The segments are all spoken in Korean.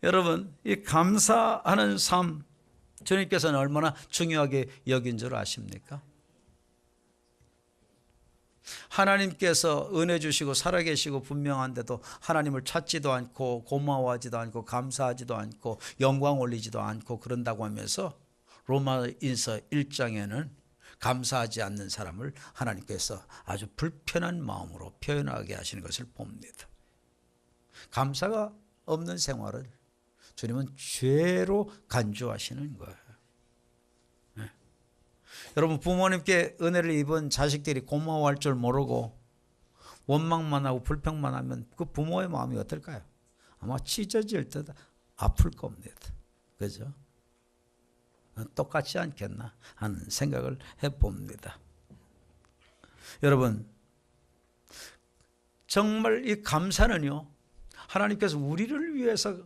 여러분, 이 감사하는 삶, 주님께서는 얼마나 중요하게 여긴 줄 아십니까? 하나님께서 은혜 주시고 살아계시고 분명한데도 하나님을 찾지도 않고 고마워하지도 않고 감사하지도 않고 영광 올리지도 않고 그런다고 하면서 로마인서 1장에는 감사하지 않는 사람을 하나님께서 아주 불편한 마음으로 표현하게 하시는 것을 봅니다. 감사가 없는 생활을 주님은 죄로 간주하시는 거예요. 네. 여러분, 부모님께 은혜를 입은 자식들이 고마워할 줄 모르고 원망만 하고 불평만 하면 그 부모의 마음이 어떨까요? 아마 찢어질 듯 아플 겁니다. 그죠? 똑같지 않겠나 하는 생각을 해봅니다. 여러분, 정말 이 감사는요, 하나님께서 우리를 위해서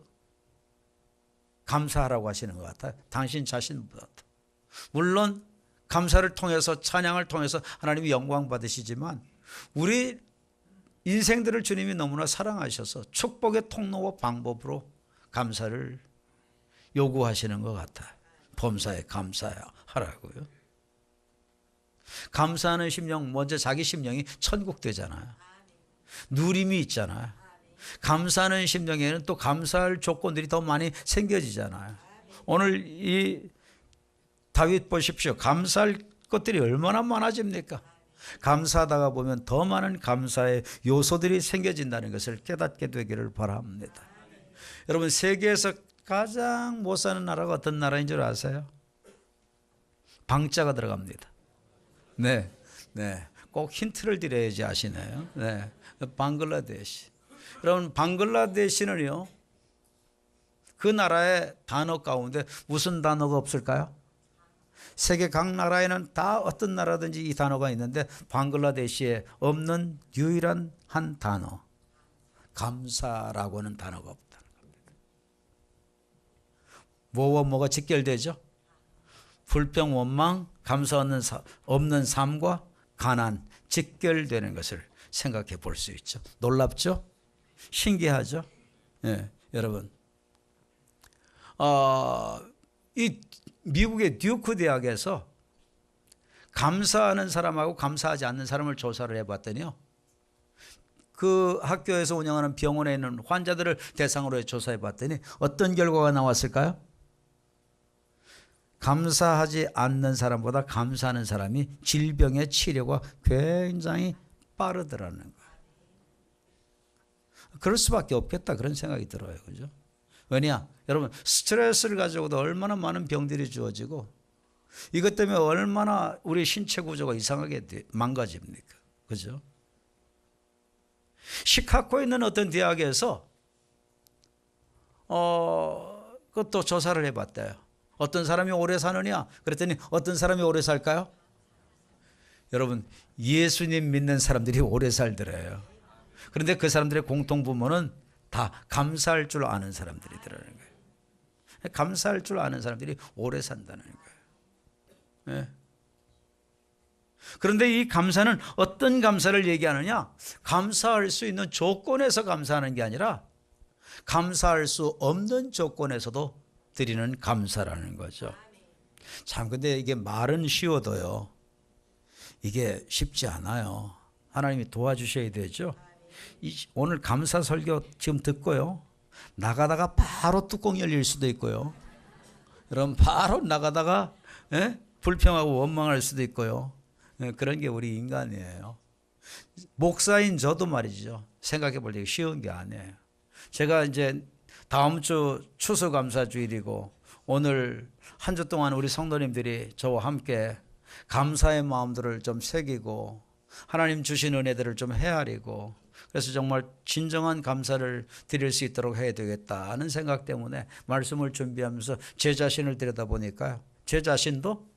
감사하라고 하시는 것 같아요. 당신 자신보다. 물론 감사를 통해서, 찬양을 통해서 하나님이 영광 받으시지만 우리 인생들을 주님이 너무나 사랑하셔서 축복의 통로와 방법으로 감사를 요구하시는 것 같아요. 범사에 감사하라고요. 감사하는 심령, 먼저 자기 심령이 천국 되잖아요. 누림이 있잖아요. 감사하는 심령에는 또 감사할 조건들이 더 많이 생겨지잖아요. 오늘 이 다윗 보십시오. 감사할 것들이 얼마나 많아집니까? 감사하다가 보면 더 많은 감사의 요소들이 생겨진다는 것을 깨닫게 되기를 바랍니다. 여러분, 세계에서 가장 못 사는 나라가 어떤 나라인 줄 아세요? 방자가 들어갑니다. 네, 네. 꼭 힌트를 드려야지 아시네요. 네, 방글라데시. 여러분, 방글라데시는요, 그 나라의 단어 가운데 무슨 단어가 없을까요? 세계 각 나라에는 다 어떤 나라든지 이 단어가 있는데 방글라데시에 없는 유일한 한 단어, 감사라고 하는 단어가 없다는 겁니다. 뭐와 뭐가 직결되죠? 불평, 원망, 감사 없는 삶과 가난, 직결되는 것을 생각해 볼 수 있죠. 놀랍죠? 신기하죠? 예, 여러분, 이 미국의 듀크 대학에서 감사하는 사람하고 감사하지 않는 사람을 조사를 해봤더니요, 그 학교에서 운영하는 병원에 있는 환자들을 대상으로 조사해봤더니 어떤 결과가 나왔을까요? 감사하지 않는 사람보다 감사하는 사람이 질병의 치료가 굉장히 빠르더라는 거예요. 그럴 수밖에 없겠다, 그런 생각이 들어요. 그죠? 왜냐? 여러분, 스트레스를 가지고도 얼마나 많은 병들이 주어지고 이것 때문에 얼마나 우리 신체 구조가 이상하게 망가집니까? 그죠? 시카고에 있는 어떤 대학에서 그것도 조사를 해봤대요. 어떤 사람이 오래 사느냐? 그랬더니 어떤 사람이 오래 살까요? 여러분, 예수님 믿는 사람들이 오래 살더래요. 그런데 그 사람들의 공통부모는 다 감사할 줄 아는 사람들이더라는 거예요. 감사할 줄 아는 사람들이 오래 산다는 거예요. 네. 그런데 이 감사는 어떤 감사를 얘기하느냐? 감사할 수 있는 조건에서 감사하는 게 아니라 감사할 수 없는 조건에서도 드리는 감사라는 거죠. 참, 근데 이게 말은 쉬워도요, 이게 쉽지 않아요. 하나님이 도와주셔야 되죠. 오늘 감사 설교 지금 듣고요, 나가다가 바로 뚜껑 열릴 수도 있고요, 여러분, 바로 나가다가 불평하고 원망할 수도 있고요. 그런 게 우리 인간이에요. 목사인 저도 말이죠, 생각해 볼 때 쉬운 게 아니에요. 제가 이제 다음 주 추수감사주일이고 오늘 한 주 동안 우리 성도님들이 저와 함께 감사의 마음들을 좀 새기고 하나님 주신 은혜들을 좀 헤아리고, 그래서 정말 진정한 감사를 드릴 수 있도록 해야 되겠다는 생각 때문에 말씀을 준비하면서 제 자신을 들여다보니까요, 제 자신도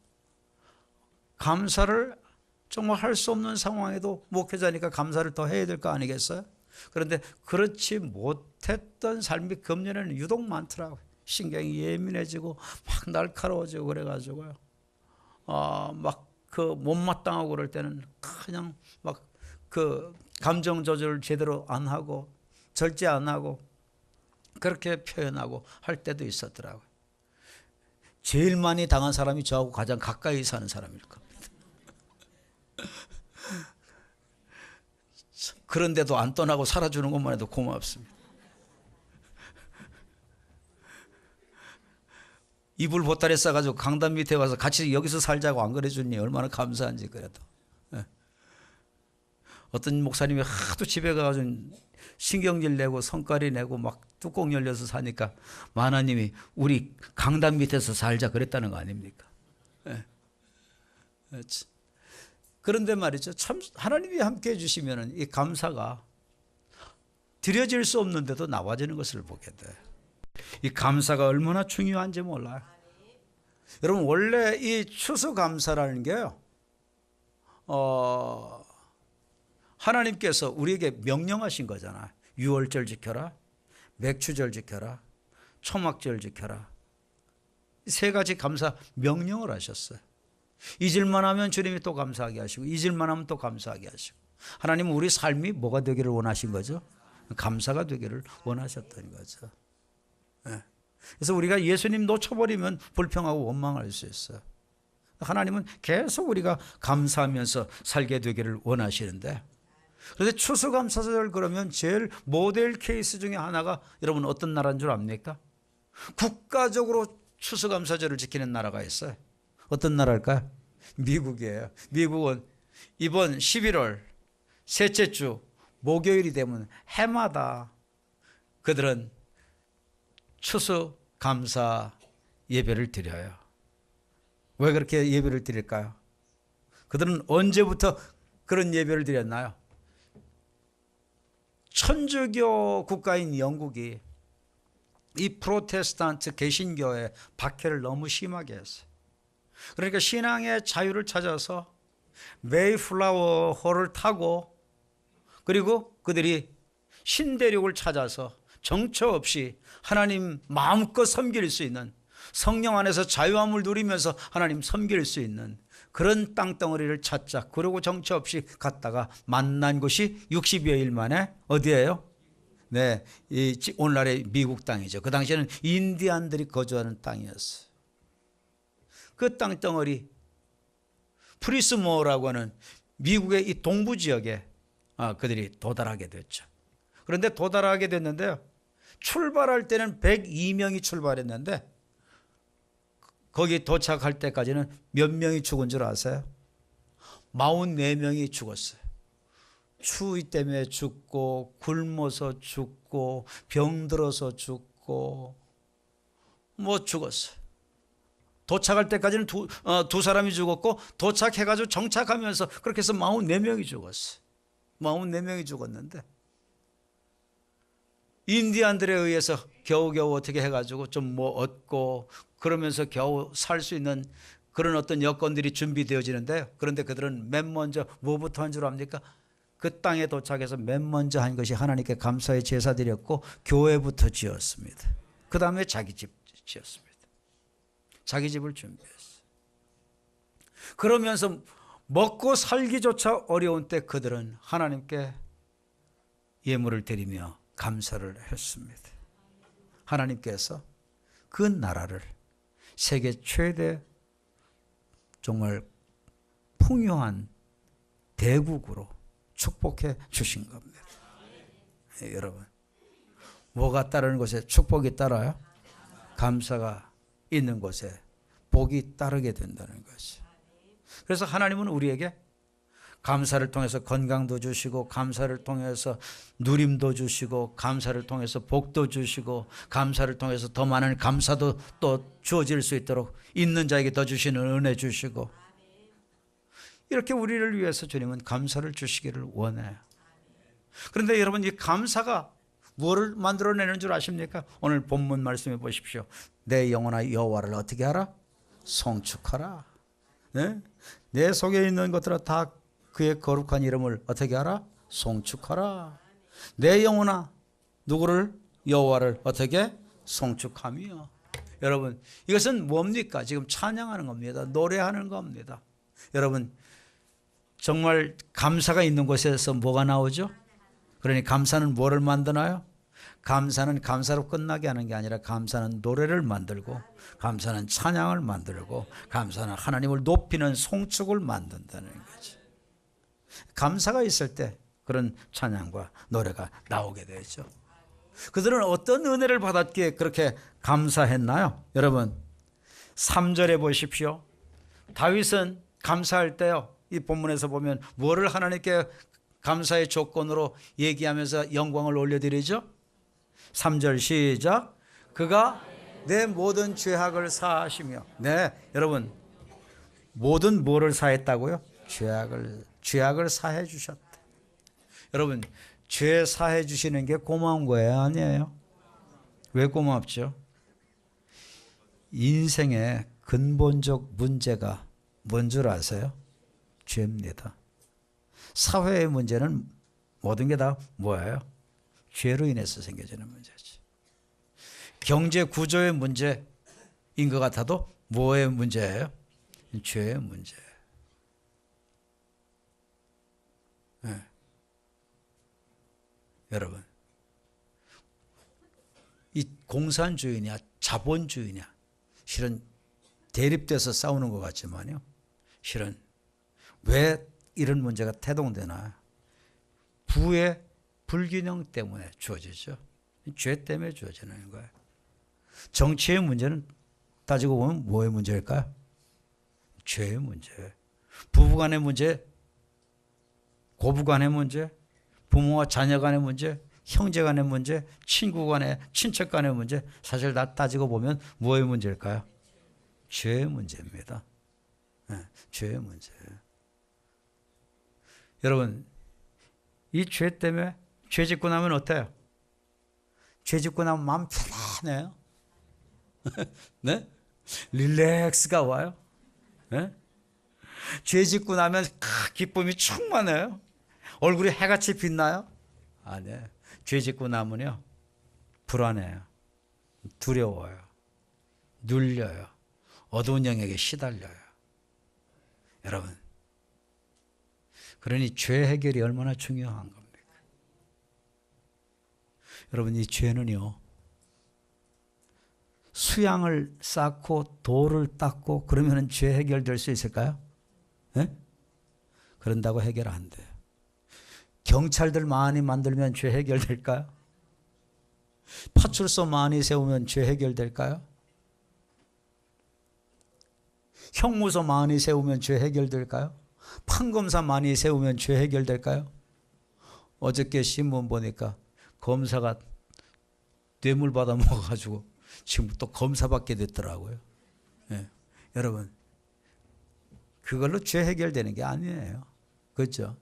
감사를 정말 할 수 없는 상황에도 목회자니까 감사를 더 해야 될 거 아니겠어요? 그런데 그렇지 못했던 삶이 금년에는 유독 많더라고요. 신경이 예민해지고 막 날카로워지고 그래가지고요, 막 그 못마땅하고 그럴 때는 그냥 막 그 감정 조절을 제대로 안 하고 절제 안 하고 그렇게 표현하고 할 때도 있었더라고요. 제일 많이 당한 사람이 저하고 가장 가까이 사는 사람일 겁니다. 그런데도 안 떠나고 살아주는 것만 해도 고맙습니다. 이불 보따리 싸가지고 강단 밑에 와서 같이 여기서 살자고 안 그래주니 얼마나 감사한지. 그래도 어떤 목사님이 하도 집에 가가지고 신경질 내고 성깔이 내고 막 뚜껑 열려서 사니까 만화님이 우리 강단 밑에서 살자 그랬다는 거 아닙니까? 그런데 말이죠, 참 하나님이 함께 해주시면 이 감사가 드려질 수 없는데도 나와지는 것을 보게 돼요. 이 감사가 얼마나 중요한지 몰라요. 여러분, 원래 이 추수감사라는 게요, 하나님께서 우리에게 명령하신 거잖아요. 유월절 지켜라, 맥추절 지켜라, 초막절 지켜라. 세 가지 감사 명령을 하셨어요. 잊을만 하면 주님이 또 감사하게 하시고, 잊을만 하면 또 감사하게 하시고. 하나님은 우리 삶이 뭐가 되기를 원하신 거죠? 감사가 되기를 원하셨던 거죠. 그래서 우리가 예수님 놓쳐버리면 불평하고 원망할 수 있어요. 하나님은 계속 우리가 감사하면서 살게 되기를 원하시는데, 그런데 추수감사절 그러면 제일 모델 케이스 중에 하나가 여러분 어떤 나라인 줄 압니까? 국가적으로 추수감사절을 지키는 나라가 있어요. 어떤 나라일까요? 미국이에요. 미국은 이번 11월 셋째 주 목요일이 되면 해마다 그들은 추수감사 예배를 드려요. 왜 그렇게 예배를 드릴까요? 그들은 언제부터 그런 예배를 드렸나요? 천주교 국가인 영국이 이 프로테스탄트 개신교의 박해를 너무 심하게 했어요. 그러니까 신앙의 자유를 찾아서 메이플라워 호를 타고, 그리고 그들이 신대륙을 찾아서 정처 없이 하나님 마음껏 섬길 수 있는, 성령 안에서 자유함을 누리면서 하나님 섬길 수 있는 그런 땅덩어리를 찾자. 그러고 정처 없이 갔다가 만난 곳이 60여일 만에 어디예요? 네, 오늘날의 미국 땅이죠. 그 당시에는 인디안들이 거주하는 땅이었어요. 그 땅덩어리 프리스모어라고 하는 미국의 이 동부 지역에 그들이 도달하게 됐죠. 그런데 도달하게 됐는데요, 출발할 때는 102명이 출발했는데 거기 도착할 때까지는 몇 명이 죽은 줄 아세요? 44명이 죽었어요. 추위 때문에 죽고, 굶어서 죽고, 병들어서 죽고, 뭐 죽었어요. 도착할 때까지는 두 사람이 죽었고, 도착해가지고 정착하면서 그렇게 해서 44명이 죽었어요. 44명이 죽었는데 인디안들에 의해서 겨우겨우 어떻게 해가지고 좀 뭐 얻고 그러면서 겨우 살 수 있는 그런 어떤 여건들이 준비되어지는데요. 그런데 그들은 맨 먼저 뭐부터 한 줄 압니까? 그 땅에 도착해서 맨 먼저 한 것이 하나님께 감사의 제사 드렸고 교회부터 지었습니다. 그 다음에 자기 집 지었습니다. 자기 집을 준비했어요. 그러면서 먹고 살기조차 어려운 때 그들은 하나님께 예물을 드리며 감사를 했습니다. 하나님께서 그 나라를 세계 최대 정말 풍요한 대국으로 축복해 주신 겁니다. 여러분, 뭐가 따르는 곳에 축복이 따라요? 감사가 있는 곳에 복이 따르게 된다는 것이. 그래서 하나님은 우리에게 감사를 통해서 건강도 주시고, 감사를 통해서 누림도 주시고, 감사를 통해서 복도 주시고, 감사를 통해서 더 많은 감사도 또 주어질 수 있도록 있는 자에게 더 주시는 은혜 주시고, 이렇게 우리를 위해서 주님은 감사를 주시기를 원해요. 그런데 여러분, 이 감사가 무엇을 만들어내는 줄 아십니까? 오늘 본문 말씀해 보십시오. 내 영혼아 여호와를 어떻게 하라? 송축하라. 네? 내 속에 있는 것들아 다 그의 거룩한 이름을 어떻게 하라? 송축하라. 내 영혼아 누구를? 여호와를 어떻게? 송축하며. 여러분, 이것은 뭡니까? 지금 찬양하는 겁니다. 노래하는 겁니다. 여러분, 정말 감사가 있는 곳에서 뭐가 나오죠? 그러니 감사는 뭐를 만드나요? 감사는 감사로 끝나게 하는 게 아니라 감사는 노래를 만들고 감사는 찬양을 만들고 감사는 하나님을 높이는 송축을 만든다는 거죠. 감사가 있을 때 그런 찬양과 노래가 나오게 되죠. 그들은 어떤 은혜를 받았기에 그렇게 감사했나요? 여러분 3절에 보십시오. 다윗은 감사할 때요, 이 본문에서 보면 뭐를 하나님께 감사의 조건으로 얘기하면서 영광을 올려드리죠? 3절 시작. 그가 내 모든 죄악을 사하시며. 네, 여러분 모든 뭐를 사했다고요? 죄악을 사해 주셨다. 여러분 죄 사해 주시는 게 고마운 거예요, 아니에요? 왜 고맙죠? 인생의 근본적 문제가 뭔 줄 아세요? 죄입니다. 사회의 문제는 모든 게 다 뭐예요? 죄로 인해서 생겨지는 문제지. 경제 구조의 문제인 것 같아도 뭐의 문제예요? 죄의 문제예요. 네. 여러분, 이 공산주의냐 자본주의냐 실은 대립돼서 싸우는 것 같지만요, 실은 왜 이런 문제가 태동되나? 부의 불균형 때문에 주어지죠. 죄 때문에 주어지는 거예요. 정치의 문제는 따지고 보면 뭐의 문제일까요? 죄의 문제예요. 부부간의 문제, 고부간의 문제, 부모와 자녀 간의 문제, 형제 간의 문제, 친구 간의, 친척 간의 문제, 사실 다 따지고 보면 뭐의 문제일까요? 죄의 문제입니다. 네, 죄의 문제예요. 여러분, 이 죄 때문에 죄 짓고 나면 어때요? 죄 짓고 나면 마음 편안해요. 네? 릴렉스가 와요. 네? 죄 짓고 나면 기쁨이 충만해요. 얼굴이 해같이 빛나요? 아니에요. 죄 짓고 나면요, 불안해요. 두려워요. 눌려요. 어두운 영역에 시달려요. 여러분, 그러니 죄 해결이 얼마나 중요한 겁니까? 여러분, 이 죄는요, 수양을 쌓고 돌을 닦고 그러면 죄 해결될 수 있을까요? 네? 그런다고 해결 안 돼요. 경찰들 많이 만들면 죄 해결될까요? 파출소 많이 세우면 죄 해결될까요? 형무소 많이 세우면 죄 해결될까요? 판검사 많이 세우면 죄 해결될까요? 어저께 신문 보니까 검사가 뇌물 받아 먹어가지고 지금 또 검사 받게 됐더라고요. 네. 여러분, 그걸로 죄 해결되는 게 아니에요. 그렇죠?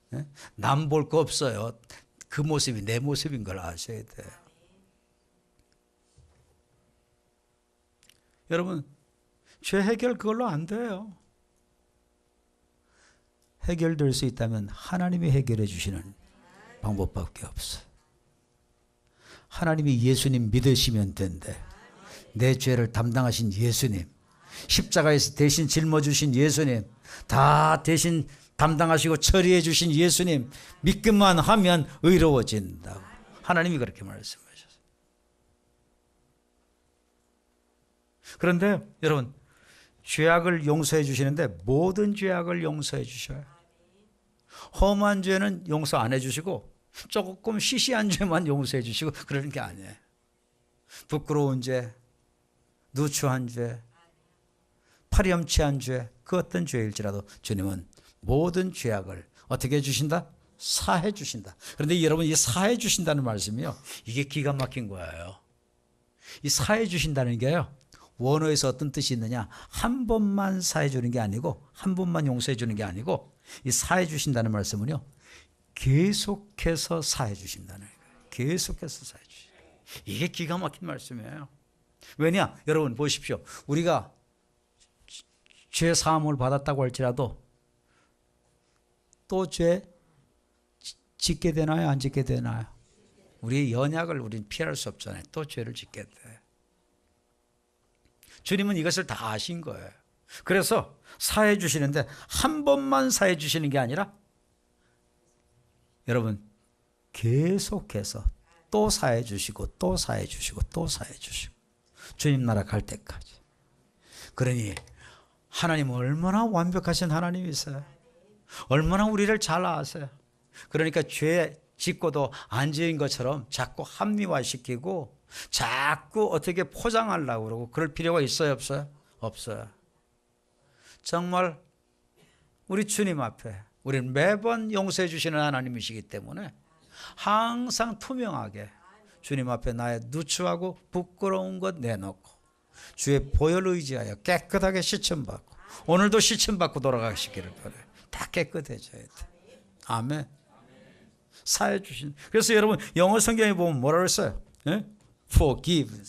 네? 남 볼 거 없어요. 그 모습이 내 모습인 걸 아셔야 돼요. 여러분, 죄 해결 그걸로 안 돼요. 해결될 수 있다면 하나님이 해결해 주시는 방법밖에 없어요. 하나님이 예수님 믿으시면 된대. 내 죄를 담당하신 예수님, 십자가에서 대신 짊어주신 예수님, 다 대신 담당하시고 처리해 주신 예수님 믿기만 하면 의로워진다고 하나님이 그렇게 말씀하셨어요. 그런데 여러분, 죄악을 용서해 주시는데 모든 죄악을 용서해 주셔요. 험한 죄는 용서 안 해주시고 조금 시시한 죄만 용서해 주시고 그러는 게 아니에요. 부끄러운 죄, 누추한 죄, 파렴치한 죄, 그 어떤 죄일지라도 주님은 모든 죄악을 어떻게 해주신다? 사해 주신다. 그런데 여러분, 이 사해 주신다는 말씀이요, 이게 기가 막힌 거예요. 이 사해 주신다는 게요, 원어에서 어떤 뜻이 있느냐, 한 번만 사해 주는 게 아니고, 한 번만 용서해 주는 게 아니고, 이 사해 주신다는 말씀은요, 계속해서 사해 주신다는 거예요. 계속해서 사해 주신다. 이게 기가 막힌 말씀이에요. 왜냐? 여러분 보십시오. 우리가 죄 사함을 받았다고 할지라도 또 죄 짓게 되나요? 안 짓게 되나요? 우리의 연약을 우리는 피할 수 없잖아요. 또 죄를 짓게 돼. 주님은 이것을 다 아신 거예요. 그래서 사해 주시는데 한 번만 사해 주시는 게 아니라 여러분 계속해서 또 사해 주시고 또 사해 주시고 또 사해 주시고 주님 나라 갈 때까지. 그러니 하나님은 얼마나 완벽하신 하나님이세요. 얼마나 우리를 잘 아세요. 그러니까 죄 짓고도 안 지은 것처럼 자꾸 합리화시키고 자꾸 어떻게 포장하려고 그러고 그럴 필요가 있어요, 없어요? 없어요. 정말 우리 주님 앞에 우리는 매번 용서해 주시는 하나님이시기 때문에 항상 투명하게 주님 앞에 나의 누추하고 부끄러운 것 내놓고 주의 보혈 의지하여 깨끗하게 씻음받고 오늘도 씻음받고 돌아가시기를 바라요. 다 깨끗해져야 돼. 아멘. 사해 주신. 그래서 여러분 영어 성경에 보면 뭐라고 했어요? Forgive.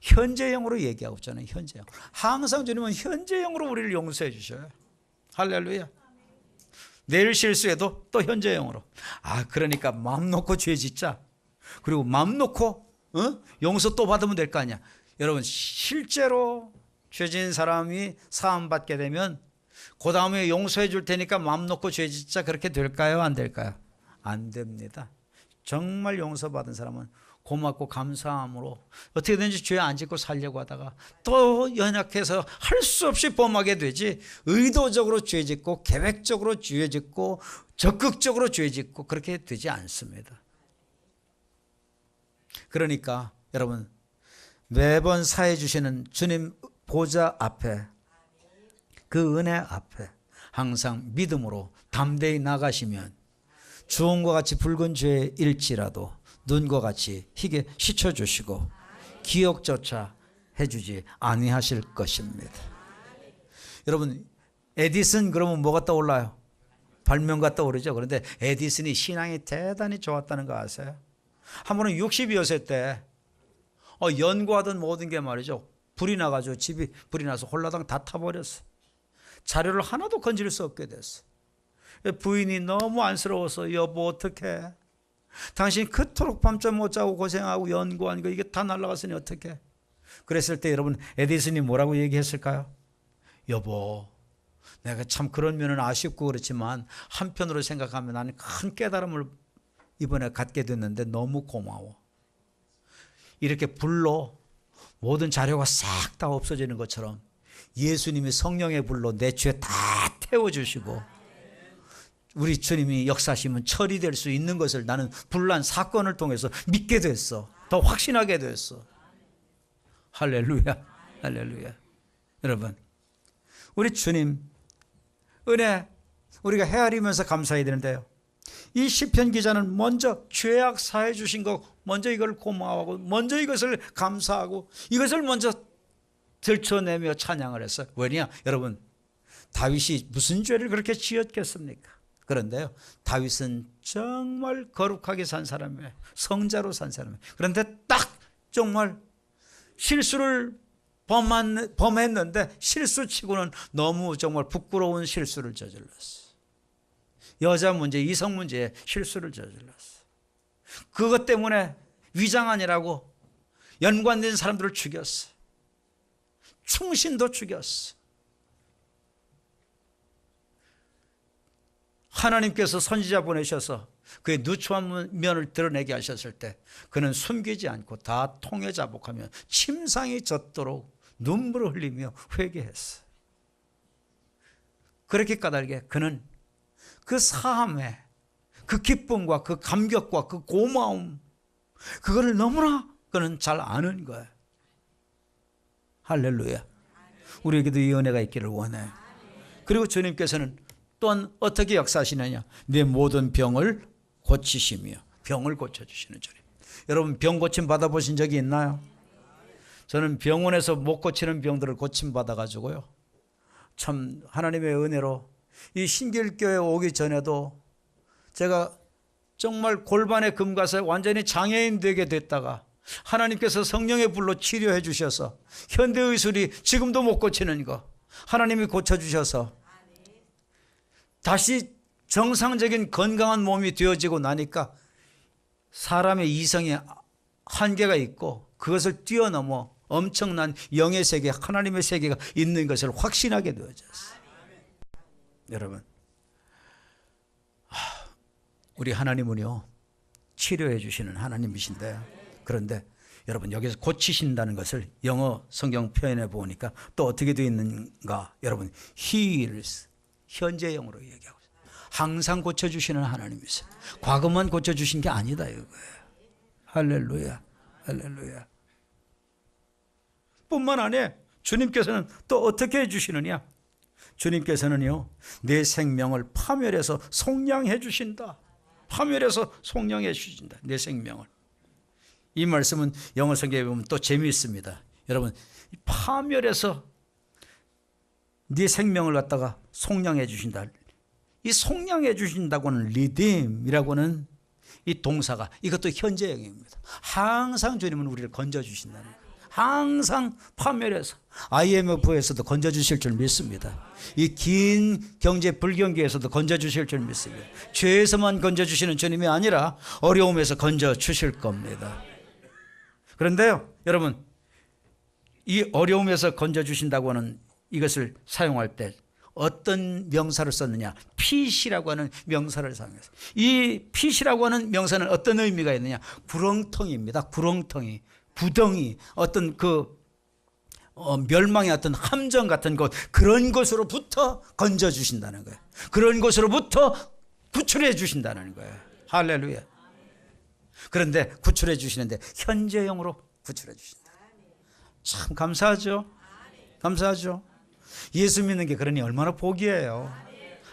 현재형으로 얘기하고 있잖아요. 현재형. 항상 주님은 현재형으로 우리를 용서해 주셔요. 할렐루야. 내일 실수해도 또 현재형으로. 그러니까 마음 놓고 죄 짓자. 그리고 마음 놓고 용서 또 받으면 될 거 아니야. 여러분 실제로 죄 지은 사람이 사함 받게 되면 그 다음에 용서해 줄 테니까 마음 놓고 죄 짓자. 그렇게 될까요? 안 될까요? 안 됩니다. 정말 용서받은 사람은 고맙고 감사함으로 어떻게든지 죄 안 짓고 살려고 하다가 또 연약해서 할 수 없이 범하게 되지, 의도적으로 죄 짓고 계획적으로 죄 짓고 적극적으로 죄 짓고 그렇게 되지 않습니다. 그러니까 여러분 매번 사해 주시는 주님 보좌 앞에, 그 은혜 앞에 항상 믿음으로 담대히 나가시면 주홍과 같이 붉은 죄일지라도 눈과 같이 희게 씻어주시고 기억조차 해주지 아니하실 것입니다. 여러분 에디슨 그러면 뭐가 떠올라요? 발명가 떠오르죠. 그런데 에디슨이 신앙이 대단히 좋았다는 거 아세요? 한 번은 60여세 때 연구하던 모든 게 말이죠, 불이 나가지고 집이 불이 나서 홀라당 다 타버렸어. 자료를 하나도 건질 수 없게 됐어. 부인이 너무 안쓰러워서 여보 어떡해, 당신 그토록 밤잠 못 자고 고생하고 연구한 거 이게 다 날아갔으니 어떡해. 그랬을 때 여러분 에디슨이 뭐라고 얘기했을까요? 여보 내가 참 그런 면은 아쉽고 그렇지만 한편으로 생각하면 나는 큰 깨달음을 이번에 갖게 됐는데 너무 고마워. 이렇게 불로 모든 자료가 싹 다 없어지는 것처럼 예수님이 성령의 불로 내 죄 다 태워주시고 우리 주님이 역사하시면 처리될 수 있는 것을 나는 불난 사건을 통해서 믿게 됐어. 더 확신하게 됐어. 할렐루야, 할렐루야. 여러분 우리 주님 은혜 우리가 헤아리면서 감사해야 되는데요, 이 시편 기자는 먼저 죄악 사해 주신 거 먼저 이걸 고마워하고 먼저 이것을 감사하고 이것을 먼저 들춰내며 찬양을 했어요. 왜냐 여러분 다윗이 무슨 죄를 그렇게 지었겠습니까? 그런데요 다윗은 정말 거룩하게 산 사람이에요. 성자로 산 사람이에요. 그런데 딱 정말 실수를 범했는데 실수치고는 너무 정말 부끄러운 실수를 저질렀어. 여자 문제, 이성 문제에 실수를 저질렀어. 그것 때문에 위장하니라고 연관된 사람들을 죽였어. 충신도 죽였어. 하나님께서 선지자 보내셔서 그의 누추한 면을 드러내게 하셨을 때 그는 숨기지 않고 다 통해 자복하며 침상이 젖도록 눈물을 흘리며 회개했어. 그렇게 까닭에 그는 그 사함에 그 기쁨과 그 감격과 그 고마움 그거를 너무나 그는 잘 아는 거야. 할렐루야. 우리에게도 이 은혜가 있기를 원해. 그리고 주님께서는 또한 어떻게 역사하시느냐, 내 모든 병을 고치시며 병을 고쳐주시는 주님. 여러분 병 고침 받아보신 적이 있나요? 저는 병원에서 못 고치는 병들을 고침받아가지고요 참 하나님의 은혜로 이 신길교회 오기 전에도 제가 정말 골반에 금 가서 완전히 장애인 되게 됐다가 하나님께서 성령의 불로 치료해 주셔서 현대의술이 지금도 못 고치는 거 하나님이 고쳐주셔서 다시 정상적인 건강한 몸이 되어지고 나니까 사람의 이성에 한계가 있고 그것을 뛰어넘어 엄청난 영의 세계, 하나님의 세계가 있는 것을 확신하게 되어졌어요. 여러분 우리 하나님은요 치료해 주시는 하나님이신데, 그런데 여러분 여기서 고치신다는 것을 영어 성경 표현해 보니까 또 어떻게 되어 있는가? 여러분 heals, 현재형으로 얘기하고 있어요. 항상 고쳐주시는 하나님이세요. 과거만 고쳐주신 게 아니다 이거예요. 할렐루야, 할렐루야. 뿐만 아니라 주님께서는 또 어떻게 해주시느냐? 주님께서는요, 내 생명을 파멸해서 속량해 주신다. 파멸해서 속량해 주신다. 내 생명을. 이 말씀은 영어 성경에 보면 또 재미있습니다. 여러분, 파멸해서 네 생명을 갖다가 속량해 주신다. 이 속량해 주신다고는 redeem이라고는 이 동사가 이것도 현재형입니다. 항상 주님은 우리를 건져 주신다는 거예요. 항상 파멸해서 IMF에서도 건져 주실 줄 믿습니다. 이 긴 경제 불경기에서도 건져 주실 줄 믿습니다. 죄에서만 건져 주시는 주님이 아니라 어려움에서 건져 주실 겁니다. 그런데요, 여러분, 이 어려움에서 건져 주신다고 하는 이것을 사용할 때 어떤 명사를 썼느냐? 핏이라고 하는 명사를 사용했어요. 이 핏이라고 하는 명사는 어떤 의미가 있느냐? 구렁텅이입니다. 구렁텅이, 부덩이, 어떤 멸망의 어떤 함정 같은 것, 그런 것으로부터 건져 주신다는 거예요. 그런 것으로부터 구출해 주신다는 거예요. 할렐루야. 그런데 구출해 주시는데 현재형으로 구출해 주신다. 참 감사하죠. 감사하죠. 예수 믿는 게 그러니 얼마나 복이에요.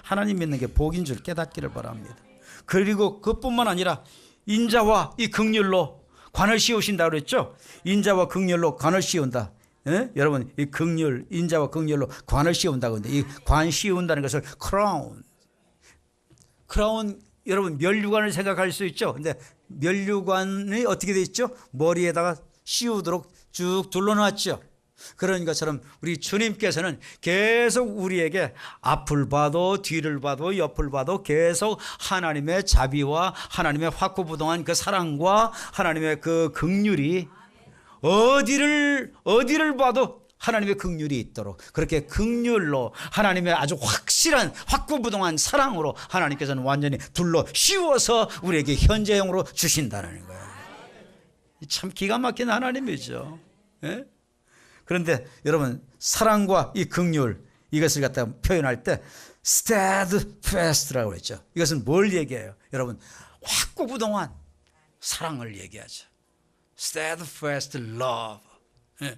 하나님 믿는 게 복인 줄 깨닫기를 바랍니다. 그리고 그뿐만 아니라 인자와 이 긍휼로 관을 씌우신다 그랬죠. 인자와 긍휼로 관을 씌운다. 예? 여러분, 이 긍휼, 인자와 긍휼로 관을 씌운다고 하는데, 이 관 씌운다는 것을 크라운, 여러분 면류관을 생각할 수 있죠. 근데 면류관이 어떻게 돼 있죠? 머리에다가 씌우도록 쭉 둘러놨죠. 그런 것처럼 우리 주님께서는 계속 우리에게 앞을 봐도 뒤를 봐도 옆을 봐도 계속 하나님의 자비와 하나님의 확고부동한 그 사랑과 하나님의 그 긍휼이 어디를 봐도 하나님의 긍휼이 있도록, 그렇게 긍휼로 하나님의 아주 확실한 확고부동한 사랑으로 하나님께서는 완전히 둘러 씌워서 우리에게 현재형으로 주신다는 거예요. 참 기가 막힌 하나님이죠. 예? 그런데 여러분, 사랑과 이 긍휼, 이것을 갖다 표현할 때 steadfast라고 했죠. 이것은 뭘 얘기해요? 여러분, 확고부동한 사랑을 얘기하죠. steadfast love. 예.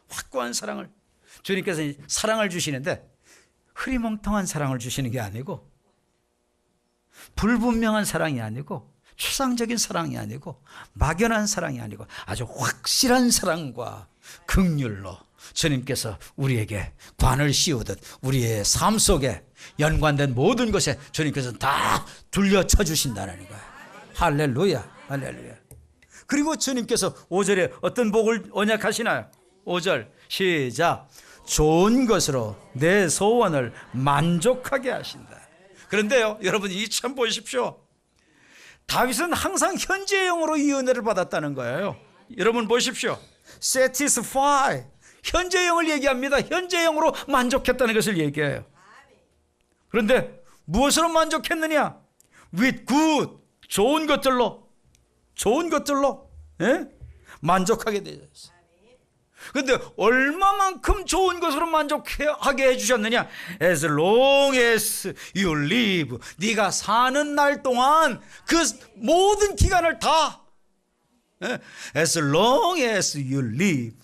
확고한 사랑을, 주님께서 사랑을 주시는데 흐리멍텅한 사랑을 주시는 게 아니고, 불분명한 사랑이 아니고, 추상적인 사랑이 아니고, 막연한 사랑이 아니고, 아주 확실한 사랑과 긍휼로 주님께서 우리에게 관을 씌우듯 우리의 삶 속에 연관된 모든 것에 주님께서 다 둘려쳐 주신다는 거예요. 할렐루야, 할렐루야. 그리고 주님께서 5절에 어떤 복을 언약하시나요? 5절 시작. 좋은 것으로 내 소원을 만족하게 하신다. 그런데요, 여러분, 이 참 보십시오. 다윗은 항상 현재형으로 이 은혜를 받았다는 거예요. 여러분 보십시오. satisfy, 현재형을 얘기합니다. 현재형으로 만족했다는 것을 얘기해요. 그런데 무엇으로 만족했느냐? with good, 좋은 것들로 예? 만족하게 되었어요. 그런데 얼마만큼 좋은 것으로 만족하게 해주셨느냐? As long as you live, 네가 사는 날 동안 그 모든 기간을 다, As long as you live,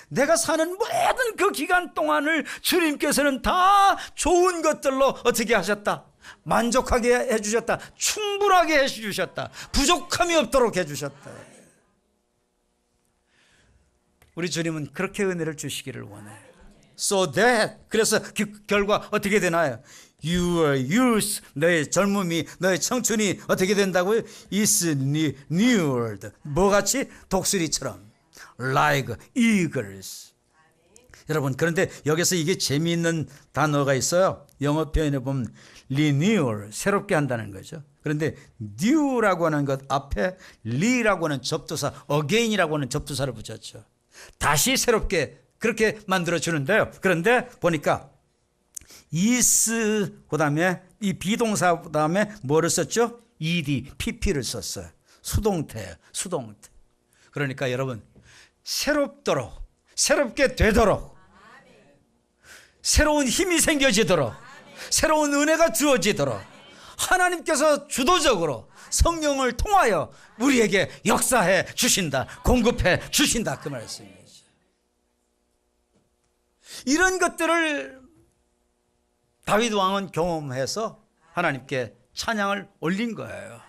내가 사는 모든 그 기간 동안을 주님께서는 다 좋은 것들로 어떻게 하셨다? 만족하게 해주셨다. 충분하게 해주셨다. 부족함이 없도록 해주셨다. 우리 주님은 그렇게 은혜를 주시기를 원해요. So that, 그래서 그 결과 어떻게 되나요? Your youth, 너의 젊음이, 너의 청춘이 어떻게 된다고요? is renewed, 뭐같이? 독수리처럼, like eagles. 여러분, 그런데 여기서 이게 재미있는 단어가 있어요. 영어 표현에 보면 renewal, 새롭게 한다는 거죠. 그런데 new라고 하는 것 앞에 re라고 하는 접두사, again이라고 하는 접두사를 붙였죠. 다시 새롭게 그렇게 만들어 주는데요. 그런데 보니까 is, 그 다음에 이 비동사, 그 다음에 뭐를 썼죠? ed, pp를 썼어요. 수동태예요. 수동태. 그러니까 여러분 새롭도록, 새롭게 되도록, 새로운 힘이 생겨지도록, 새로운 은혜가 주어지도록 하나님께서 주도적으로 성령을 통하여 우리에게 역사해 주신다, 공급해 주신다, 그 말씀이죠. 이런 것들을 다윗 왕은 경험해서 하나님께 찬양을 올린 거예요.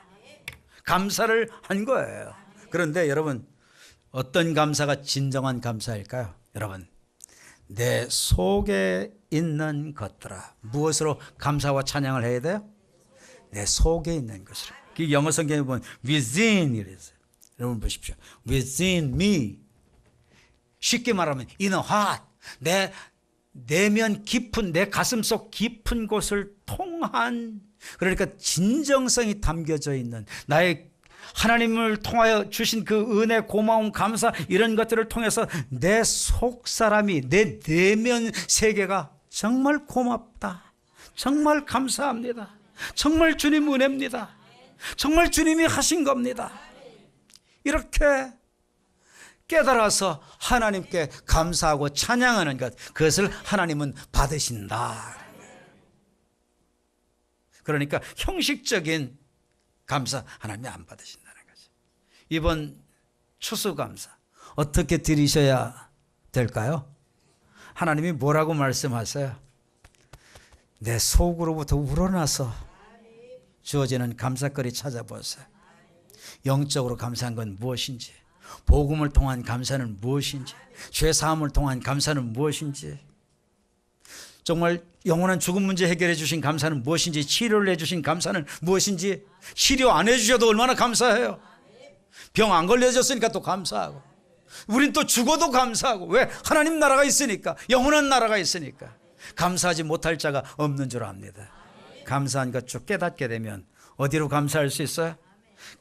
감사를 한 거예요. 그런데 여러분, 어떤 감사가 진정한 감사일까요? 여러분, 내 속에 있는 것들아. 무엇으로 감사와 찬양을 해야 돼요? 내 속에 있는 것으로. 그 영어 성경에 보면 within 이랬어요. 여러분 보십시오. within me. 쉽게 말하면 in a heart. 내 내면 깊은, 내 가슴속 깊은 곳을 통한, 그러니까 진정성이 담겨져 있는, 나의 하나님을 통하여 주신 그 은혜, 고마움, 감사, 이런 것들을 통해서 내 속사람이, 내 내면 세계가 정말 고맙다, 정말 감사합니다, 정말 주님 은혜입니다, 정말 주님이 하신 겁니다, 이렇게 깨달아서 하나님께 감사하고 찬양하는 것, 그것을 하나님은 받으신다. 그러니까 형식적인 감사 하나님이 안 받으신다는 거죠. 이번 추수감사 어떻게 드리셔야 될까요? 하나님이 뭐라고 말씀하세요? 내 속으로부터 우러나서 주어지는 감사거리 찾아보세요. 영적으로 감사한 건 무엇인지, 복음을 통한 감사는 무엇인지, 죄사함을 통한 감사는 무엇인지, 정말 영원한 죽음 문제 해결해 주신 감사는 무엇인지, 치료를 해주신 감사는 무엇인지, 치료 안 해주셔도 얼마나 감사해요. 병 안 걸려졌으니까 또 감사하고, 우린 또 죽어도 감사하고. 왜? 하나님 나라가 있으니까, 영원한 나라가 있으니까. 감사하지 못할 자가 없는 줄 압니다. 감사한 것 쭉 깨닫게 되면 어디로 감사할 수 있어요?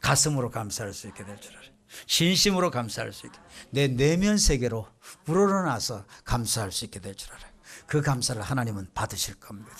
가슴으로 감사할 수 있게 될 줄 알아요. 진심으로 감사할 수 있게, 내 내면 세계로 우러나서 감사할 수 있게 될 줄 알아요. 그 감사를 하나님은 받으실 겁니다.